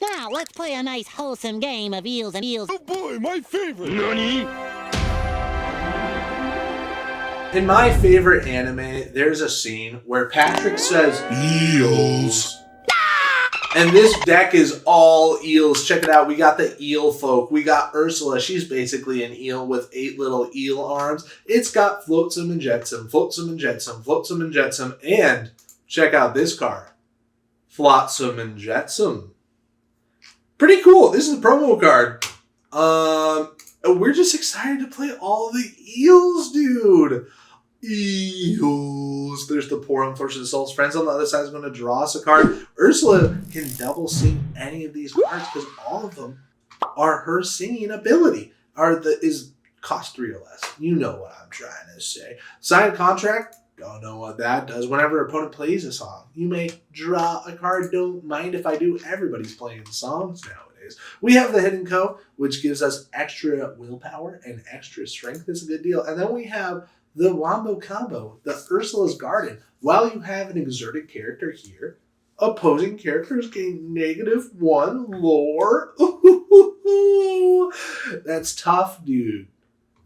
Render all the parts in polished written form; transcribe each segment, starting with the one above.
Now, let's play a nice wholesome game of eels and eels. Oh boy, my favorite! Nani? In my favorite anime, there's a scene where Patrick says, "Eels." And this deck is all eels. Check it out. We got the eel folk. We got Ursula. She's basically an eel with 8 little eel arms. It's got Flotsam and Jetsam, Flotsam and Jetsam, Flotsam and Jetsam. And check out this card. Flotsam and Jetsam. Pretty cool. This is a promo card. We're just excited to play all the eels, dude. Eels. There's the poor unfortunate souls. Friends on the other side is going to draw us a card. Ursula can double sing any of these cards because all of them are her singing ability. Is cost 3 or less. You know what I'm trying to say. Signed contract. Don't know what that does. Whenever an opponent plays a song, you may draw a card. Don't mind if I do. Everybody's playing songs nowadays. We have the Hidden Co, which gives us extra willpower and extra strength. It's a good deal. And then we have the Wombo Combo, the Ursula's Garden. While you have an exerted character here, opposing characters gain -1 lore. Ooh, that's tough, dude.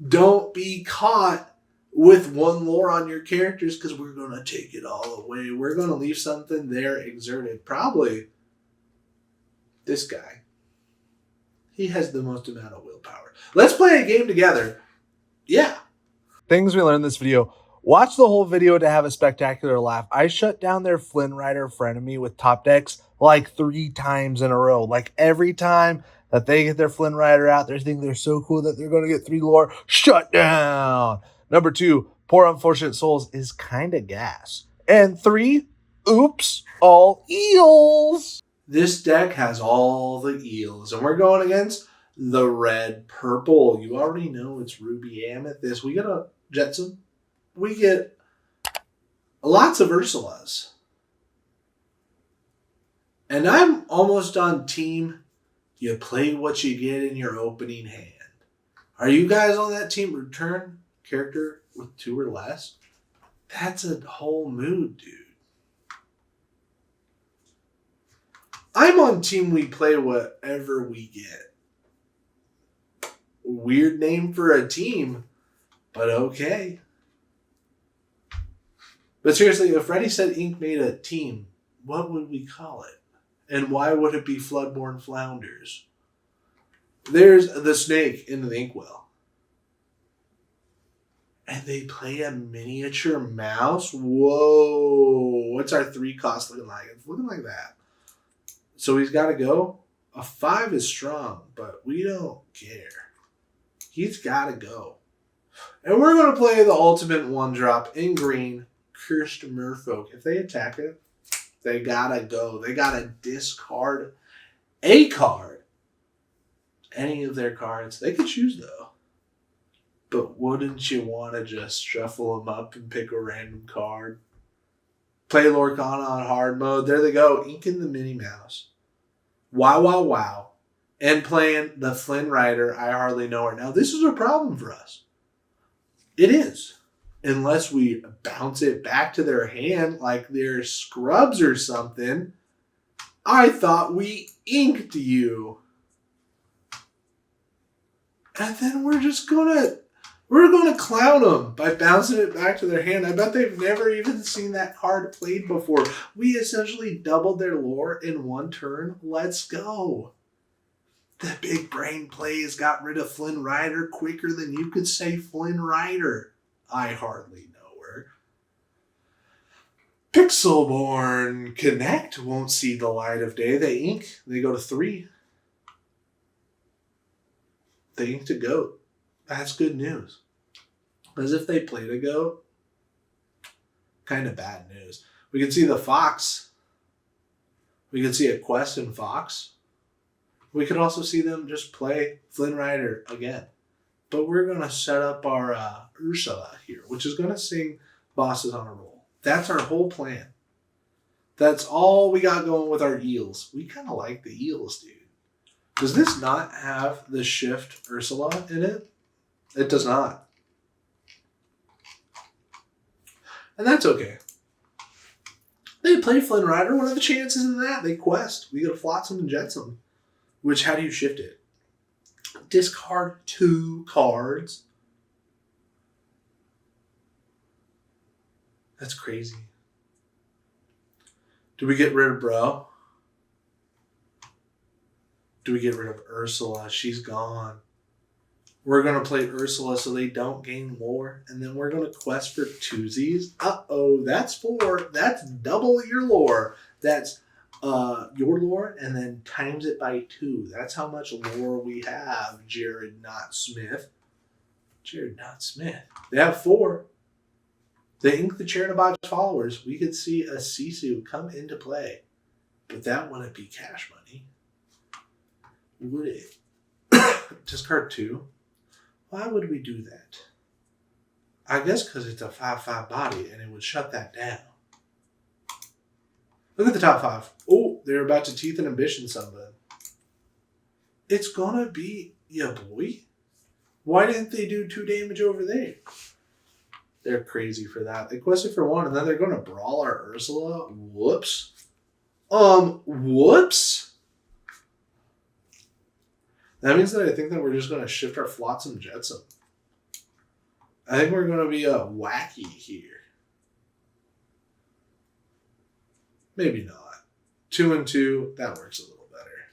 Don't be caught with 1 lore on your characters because we're going to take it all away. We're going to leave something there exerted. Probably this guy. He has the most amount of willpower. Let's play a game together. Yeah. Things we learned in this video. Watch the whole video to have a spectacular laugh. I shut down their Flynn Rider frenemy with top decks like 3 times in a row. Like every time that they get their Flynn Rider out, they think they're so cool that they're going to get 3 lore. Shut down. Number 2, Poor Unfortunate Souls is kind of gas. And 3, oops, all eels. This deck has all the eels, and we're going against the red purple. You already know it's Ruby Amethyst. We get a Jetsam. We get lots of Ursulas. And I'm almost on team, you play what you get in your opening hand. Are you guys on that team? Return character with 2 or less? That's a whole mood, dude. I'm on team we play whatever we get. Weird name for a team, but okay. But seriously, if Freddy said Ink made a team, what would we call it? And why would it be Floodborn Flounders? There's the snake in the inkwell. And they play a miniature mouse? Whoa. What's our 3 cost looking like? It's looking like that. So he's got to go. A 5 is strong, but we don't care. He's got to go. And we're going to play the ultimate 1-drop in green, Cursed Merfolk. If they attack it, they got to go. They got to discard a card. Any of their cards. They could choose, though. But wouldn't you want to just shuffle them up and pick a random card? Play Lorcana on hard mode. There they go. Inking the Minnie Mouse. Wow, wow, wow. And playing the Flynn Rider, I hardly know her. Now, this is a problem for us. It is. Unless we bounce it back to their hand like they're scrubs or something. I thought we inked you. And then we're going to clown them by bouncing it back to their hand. I bet they've never even seen that card played before. We essentially doubled their lore in 1 turn. Let's go. The big brain plays got rid of Flynn Rider quicker than you could say Flynn Rider. I hardly know her. Pixelborn Connect won't see the light of day. They ink. They go to 3. They inked a goat. That's good news. As if they played a goat. Kind of bad news. We can see the fox. We can see a quest in fox. We could also see them just play Flynn Rider again. But we're going to set up our Ursula here, which is going to sing bosses on a roll. That's our whole plan. That's all we got going with our eels. We kind of like the eels, dude. Does this not have the shift Ursula in it? It does not. And that's okay. They play Flynn Rider. What are the chances in that? They quest. We get a Flotsam and Jetsam. Which, how do you shift it? Discard 2 cards. That's crazy. Do we get rid of Bro? Do we get rid of Ursula? She's gone. We're going to play Ursula so they don't gain lore. And then we're going to quest for twosies. Uh-oh, that's 4. That's double your lore. That's your lore and then times it by 2. That's how much lore we have, Jared Not Smith. Jared Not Smith. They have 4. They ink the Chernobog followers. We could see a Sisu come into play. But that wouldn't be cash money. Would it? Discard 2? Why would we do that? I guess because it's a 5/5 body and it would shut that down. Look at the top 5. Oh, they're about to Teeth and Ambition something. It's gonna be ya boy. Why didn't they do 2 damage over there? They're crazy for that. They quested for 1 and then they're gonna brawl our Ursula. Whoops. Whoops. That means that I think that we're just gonna shift our Flotsam Jetsam. I think we're gonna be wacky here. Maybe not. 2 and 2, that works a little better.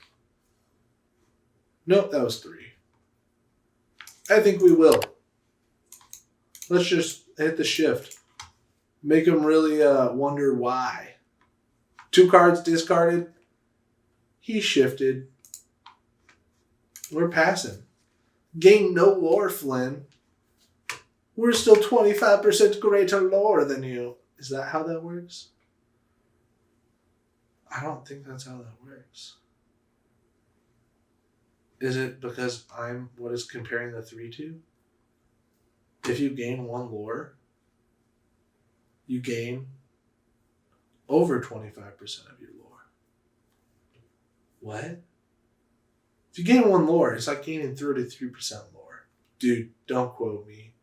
Nope, that was 3. I think we will. Let's just hit the shift. Make them really wonder why. 2 cards discarded. He shifted. We're passing. Gain no lore, Flynn. We're still 25% greater lore than you. Is that how that works? I don't think that's how that works. Is it because I'm what is comparing the 3 to? If you gain 1 lore, you gain over 25% of your lore. What? If you gain 1 lore, it's like gaining 33% lore. Dude, don't quote me.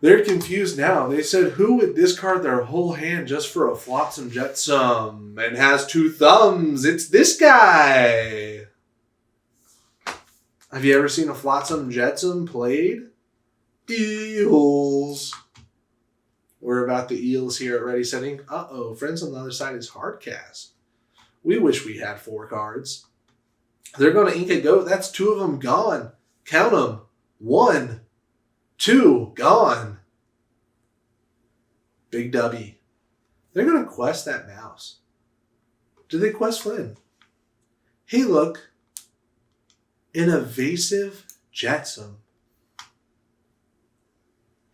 They're confused now. They said, who would discard their whole hand just for a Flotsam Jetsam and has 2 thumbs? It's this guy. Have you ever seen a Flotsam Jetsam played? EELS. We're about the eels here at Ready Setting. Uh-oh, friends on the other side is Hardcast. We wish we had 4 cards. They're going to ink a goat. That's 2 of them gone. Count them. 1, 2, gone. Big W. They're going to quest that mouse. Did they quest Flynn? Hey, look. An evasive Jetsam.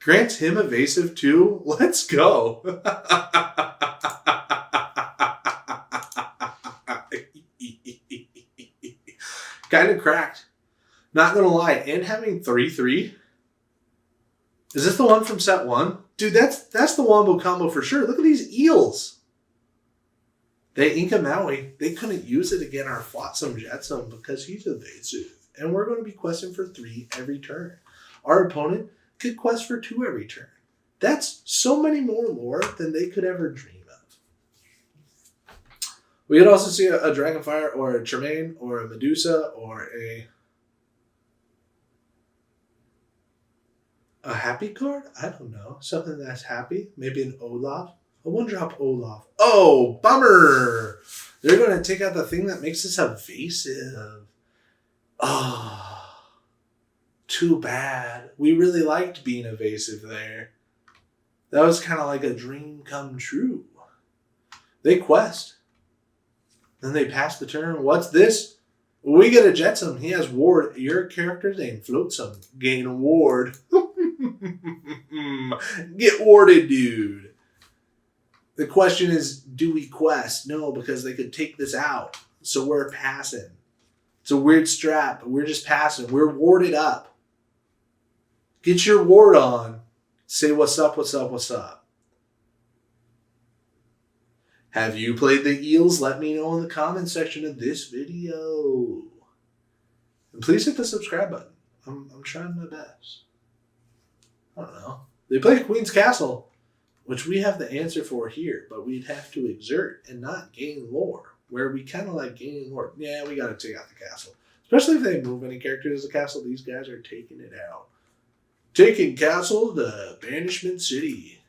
Grants him evasive too? Let's go. Kind of cracked. Not gonna lie. And having 3/3. Is this the one from set 1? Dude, that's the Wombo combo for sure. Look at these eels. They ink a Maui. They couldn't use it against our Flotsam Jetsam because he's evasive. And we're going to be questing for 3 every turn. Our opponent could quest for 2 every turn. That's so many more lore than they could ever dream of. We could also see a Dragonfire or a Tremaine or a Medusa or a happy card? I don't know. Something that's happy. Maybe an Olaf. A 1-drop Olaf. Oh, bummer. They're going to take out the thing that makes us evasive. Oh, too bad. We really liked being evasive there. That was kind of like a dream come true. They quest. Then they pass the turn. What's this? We get a Jetsam. He has ward. Your character's name Flotsam. Gain a ward. Get warded, dude. The question is, do we quest? No, because they could take this out. So we're passing. It's a weird strap, but we're just passing. We're warded up. Get your ward on. Say what's up, what's up, what's up. Have you played the eels? Let me know in the comment section of this video. And please hit the subscribe button. I'm trying my best. I don't know. They play Queen's Castle. which we have the answer for here, but we'd have to exert and not gain lore, where we kind of like gaining lore. Yeah, we got to take out the castle. Especially if they move any characters to the castle, these guys are taking it out. Taking castle to Banishment City,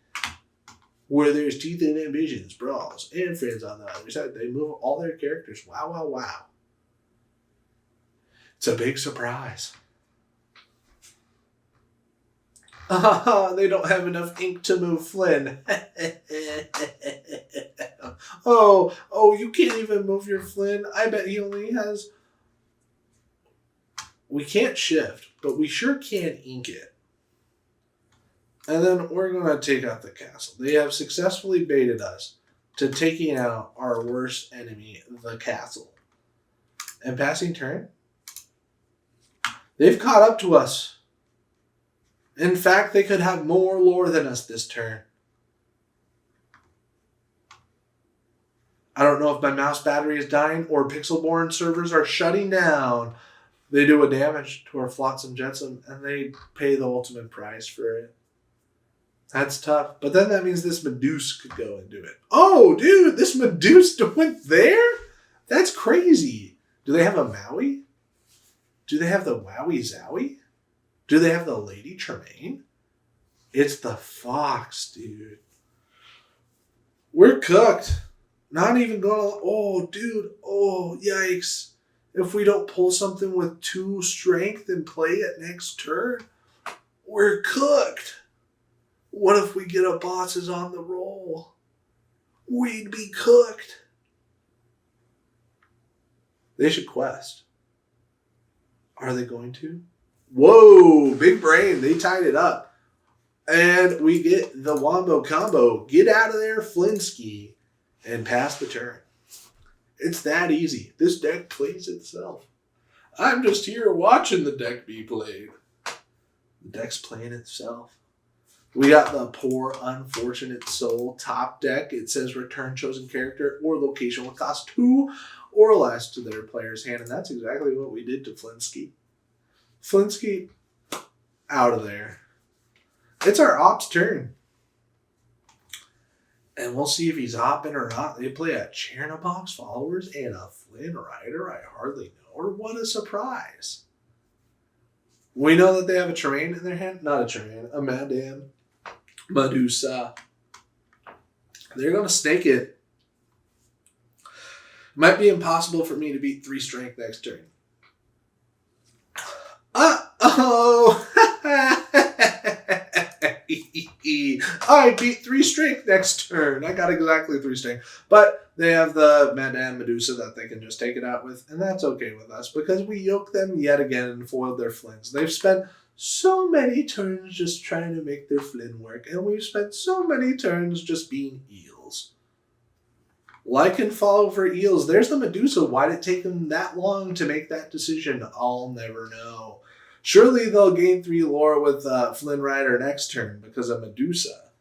where there's teeth and ambitions, brawls, and friends on the other side. They move all their characters. Wow, wow, wow. It's a big surprise. They don't have enough ink to move Flynn. oh, you can't even move your Flynn. I bet he only has... We can't shift, but we sure can ink it. And then we're going to take out the castle. They have successfully baited us to taking out our worst enemy, the castle. And passing turn, they've caught up to us. In fact, they could have more lore than us this turn. I don't know if my mouse battery is dying or Pixelborn servers are shutting down. They do a damage to our Flotsam Jetsam, and they pay the ultimate price for it. That's tough. But then that means this Medusa could go and do it. Oh, dude, this Medusa went there? That's crazy. Do they have a Maui? Do they have the Wowie Zowie? Do they have the Lady Tremaine? It's the Fox, dude. We're cooked. Not even gonna... Oh, dude. Oh, yikes. If we don't pull something with 2 strength and play it next turn, we're cooked. What if we get a bosses on the roll? We'd be cooked. They should quest. Are they going to? Whoa, big brain. They tied it up. And we get the Wombo combo. Get out of there, Flinsky, and pass the turn. It's that easy. This deck plays itself. I'm just here watching the deck be played. The deck's playing itself. We got the Poor Unfortunate Soul top deck. It says return chosen character or location will cost 2 or less to their player's hand. And that's exactly what we did to Flinsky. Flinsky, out of there. It's our ops turn. And we'll see if he's opping or not. They play a Chernobox Followers and a Flynn Rider. I hardly know. Or what a surprise. We know that they have a Tremaine in their hand. Not a Tremaine. A Madame Medusa. They're going to snake it. Might be impossible for me to beat 3 strength next turn. Uh-oh! I beat 3 strength next turn. I got exactly 3 strength. But they have the Madame Medusa that they can just take it out with. And that's okay with us because we yoked them yet again and foiled their Flynns. They've spent so many turns just trying to make their Flynn work. And we've spent so many turns just being eels. Like and follow for eels. There's the Medusa. Why did it take them that long to make that decision? I'll never know. Surely they'll gain 3 lore with Flynn Rider next turn because of Medusa.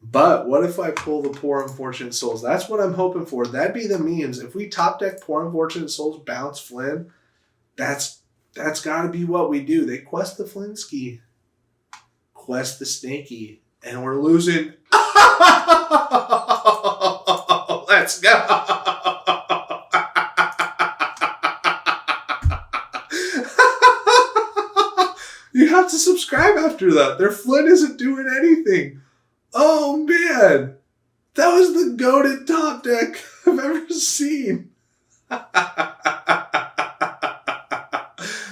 But what if I pull the Poor Unfortunate Souls? That's what I'm hoping for. That'd be the memes. If we top deck Poor Unfortunate Souls, bounce Flynn, that's got to be what we do. They quest the Flinsky, quest the Snaky, and we're losing. Let's go. You have to subscribe after that. Their Flynn isn't doing anything. Oh, man. That was the goated top deck I've ever seen.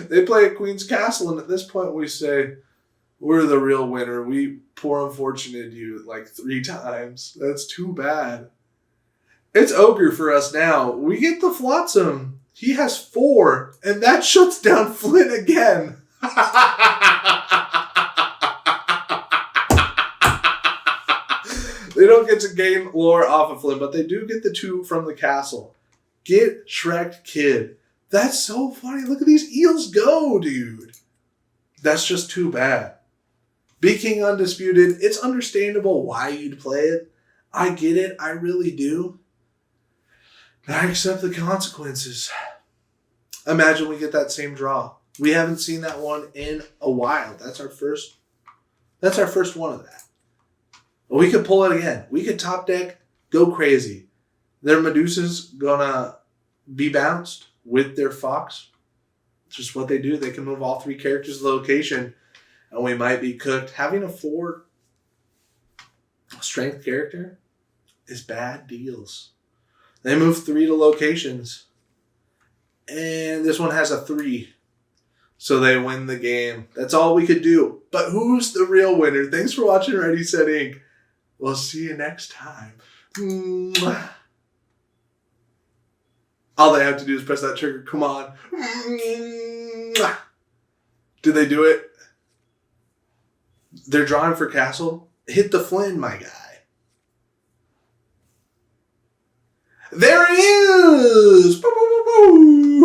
They play at Queen's Castle, and at this point we say, we're the real winner. We Poor Unfortunate you like 3 times. That's too bad. It's Ogre for us now. We get the Flotsam. He has 4, and that shuts down Flynn again. They don't get to gain lore off of Flynn, but they do get the 2 from the castle. Get Shrek Kid. That's so funny. Look at these eels go, dude. That's just too bad. Be King Undisputed. It's understandable why you'd play it. I get it. I really do. I accept the consequences. Imagine we get that same draw. We haven't seen that one in a while. That's our first one of that. We could pull it again. We could top deck, go crazy. Their Medusa's gonna be bounced with their Fox. It's just what they do. They can move all 3 characters to the location, and we might be cooked. Having a 4 strength character is bad deals. They move 3 to locations, and this one has a 3. So they win the game. That's all we could do. But who's the real winner? Thanks for watching Ready, Set, Ink. We'll see you next time. Mwah. All they have to do is press that trigger. Come on. Mwah. Did they do it? They're drawing for castle. Hit the Flynn, my guy. There he is! Boop, boop, boop, boop.